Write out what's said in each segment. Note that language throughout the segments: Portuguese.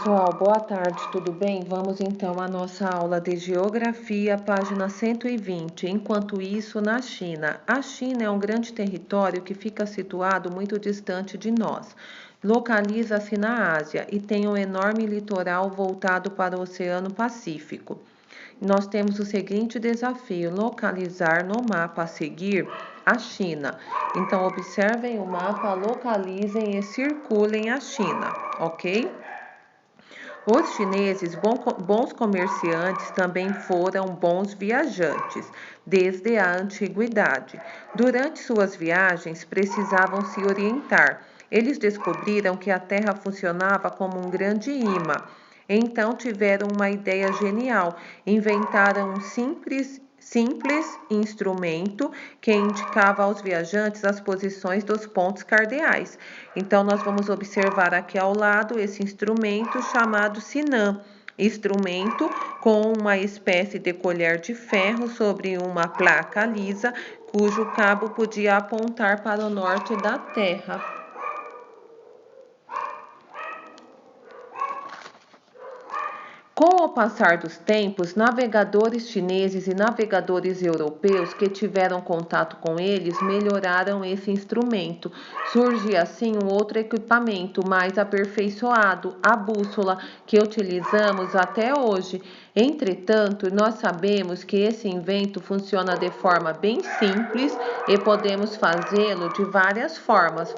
pessoal, boa tarde, tudo bem? Vamos então à nossa aula de Geografia, página 120. Enquanto isso, na China. A China é um grande território que fica situado muito distante de nós. Localiza-se na Ásia e tem um enorme litoral voltado para o Oceano Pacífico. Nós temos o seguinte desafio: localizar no mapa a seguir a China. Então, observem o mapa, localizem e circulem a China, ok? Os chineses, bons comerciantes, também foram bons viajantes, desde a antiguidade. Durante suas viagens, precisavam se orientar. Eles descobriram que a Terra funcionava como um grande imã. Então tiveram uma ideia genial. Inventaram um simples instrumento que indicava aos viajantes as posições dos pontos cardeais. Então, nós vamos observar aqui ao lado esse instrumento chamado sinã. Instrumento com uma espécie de colher de ferro sobre uma placa lisa, cujo cabo podia apontar para o norte da Terra. Com o passar dos tempos, navegadores chineses e navegadores europeus que tiveram contato com eles melhoraram esse instrumento. Surge assim um outro equipamento mais aperfeiçoado, a bússola, que utilizamos até hoje. Entretanto, nós sabemos que esse invento funciona de forma bem simples e podemos fazê-lo de várias formas.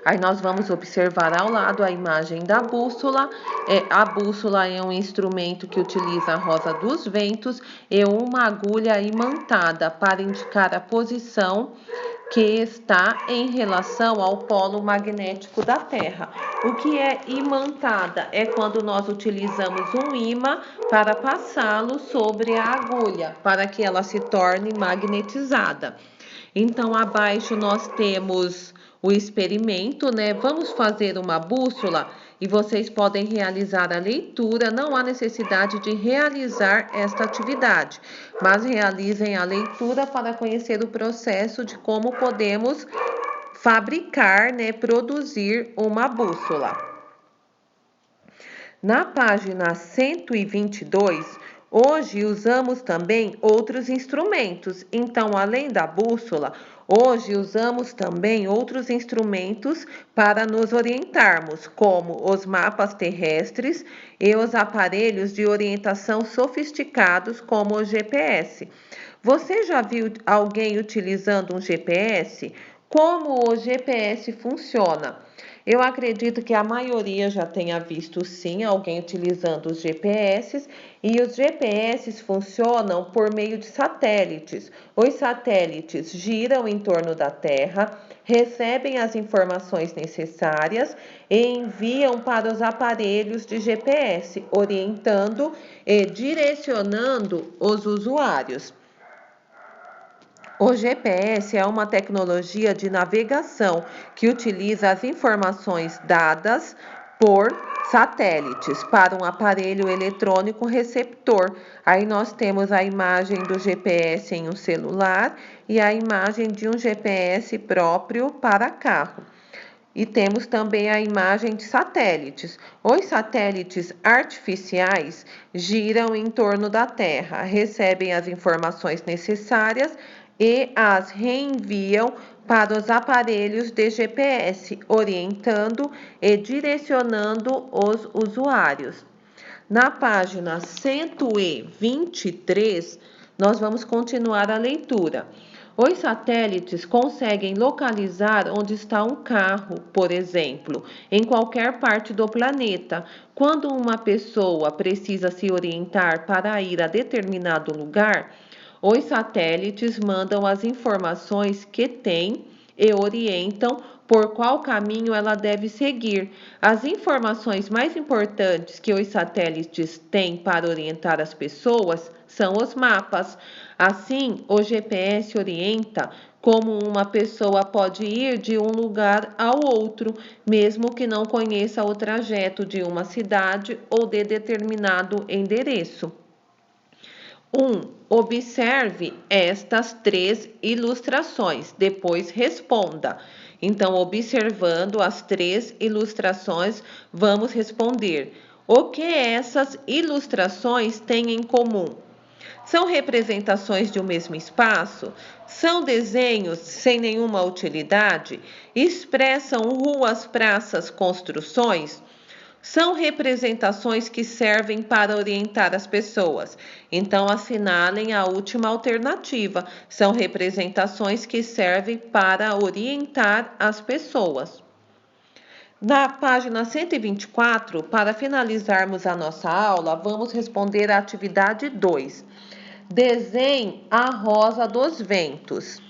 Aí nós vamos observar ao lado a imagem da bússola. A bússola é um instrumento que utiliza a rosa dos ventos e uma agulha imantada para indicar a posição que está em relação ao polo magnético da Terra. O que é imantada? É quando nós utilizamos um ímã para passá-lo sobre a agulha, para que ela se torne magnetizada. Então, abaixo nós temos o experimento, né? Vamos fazer uma bússola e vocês podem realizar a leitura. Não há necessidade de realizar esta atividade, mas realizem a leitura para conhecer o processo de como podemos fabricar, né? Produzir uma bússola. Na página 122, hoje usamos também outros instrumentos. Então, além da bússola, hoje usamos também outros instrumentos para nos orientarmos, como os mapas terrestres e os aparelhos de orientação sofisticados, como o GPS. Você já viu alguém utilizando um GPS? Como o GPS funciona? Eu acredito que a maioria já tenha visto sim alguém utilizando os GPS, e os GPS funcionam por meio de satélites. Os satélites giram em torno da Terra, recebem as informações necessárias e enviam para os aparelhos de GPS, orientando e direcionando os usuários. O GPS é uma tecnologia de navegação que utiliza as informações dadas por satélites para um aparelho eletrônico receptor. Aí nós temos a imagem do GPS em um celular e a imagem de um GPS próprio para carro. E temos também a imagem de satélites. Os satélites artificiais giram em torno da Terra, recebem as informações necessárias e as reenviam para os aparelhos de GPS, orientando e direcionando os usuários. Na página 123, nós vamos continuar a leitura. Os satélites conseguem localizar onde está um carro, por exemplo, em qualquer parte do planeta. Quando uma pessoa precisa se orientar para ir a determinado lugar, os satélites mandam as informações que têm e orientam por qual caminho ela deve seguir. As informações mais importantes que os satélites têm para orientar as pessoas são os mapas. Assim, o GPS orienta como uma pessoa pode ir de um lugar ao outro, mesmo que não conheça o trajeto de uma cidade ou de determinado endereço. 1. Observe estas 3 ilustrações, depois responda. Então, observando as 3 ilustrações, vamos responder: o que essas ilustrações têm em comum? São representações de um mesmo espaço? São desenhos sem nenhuma utilidade? Expressam ruas, praças, construções? São representações que servem para orientar as pessoas. Então, assinalem a última alternativa. São representações que servem para orientar as pessoas. Na página 124, para finalizarmos a nossa aula, vamos responder a atividade 2. Desenhe a rosa dos ventos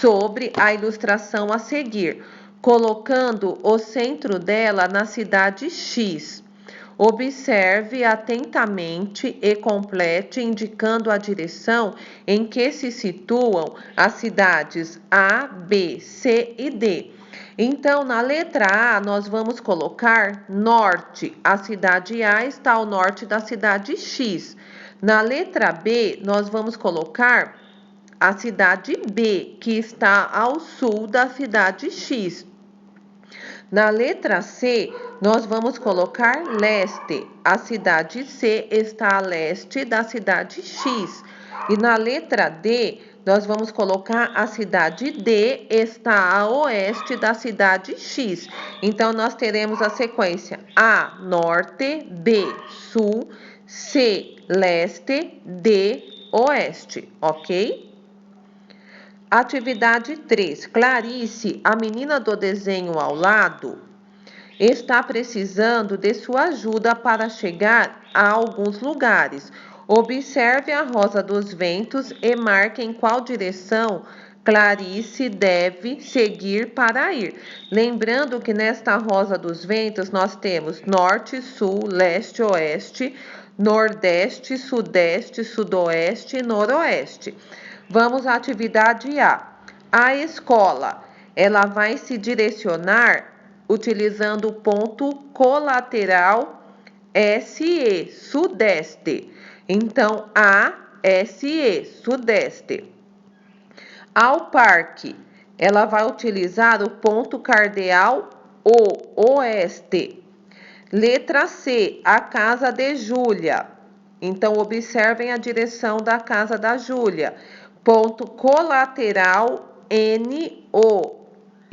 sobre a ilustração a seguir, colocando o centro dela na cidade X. Observe atentamente e complete, indicando a direção em que se situam as cidades A, B, C e D. Então, na letra A, nós vamos colocar norte. A cidade A está ao norte da cidade X. Na letra B, nós vamos colocar a cidade B, que está ao sul da cidade X. Na letra C, nós vamos colocar leste. A cidade C está a leste da cidade X. E na letra D, nós vamos colocar a cidade D está a oeste da cidade X. Então, nós teremos a sequência A, norte, B, sul, C, leste, D, oeste, ok? Atividade 3. Clarice, a menina do desenho ao lado, está precisando de sua ajuda para chegar a alguns lugares. Observe a rosa dos ventos e marque em qual direção Clarice deve seguir para ir. Lembrando que nesta rosa dos ventos nós temos norte, sul, leste, oeste, nordeste, sudeste, sudoeste e noroeste. Vamos à atividade A. A escola, ela vai se direcionar utilizando o ponto colateral SE, sudeste. Então, A, SE, sudeste. Ao parque, ela vai utilizar o ponto cardeal O, oeste. Letra C, a casa de Júlia. Então, observem a direção da casa da Júlia. Ponto colateral NO.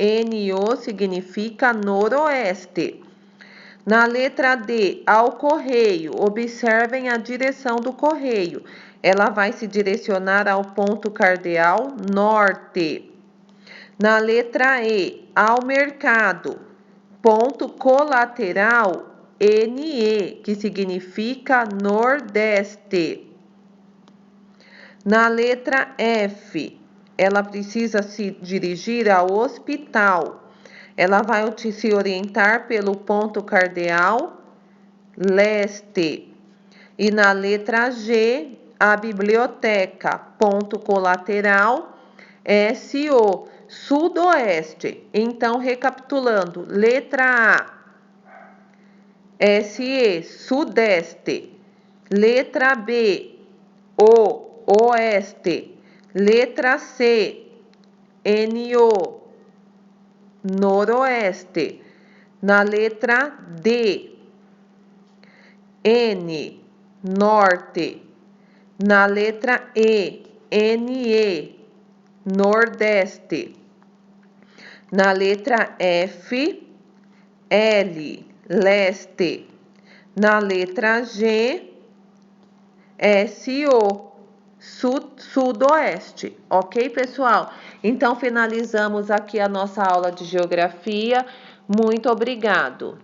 NO significa noroeste. Na letra D, ao correio, observem a direção do correio. Ela vai se direcionar ao ponto cardeal norte. Na letra E, ao mercado, ponto colateral NE, que significa nordeste. Na letra F, ela precisa se dirigir ao hospital. Ela vai se orientar pelo ponto cardeal leste. E na letra G, a biblioteca, ponto colateral SO, sudoeste. Então, recapitulando, letra A, SE, sudeste. Letra B, O, oeste. Letra C, NO, noroeste. Na letra D, N, norte. Na letra E, NE, nordeste. Na letra F, L, leste. Na letra G, SO, sudoeste. Ok, pessoal? Então, finalizamos aqui a nossa aula de geografia. Muito obrigado.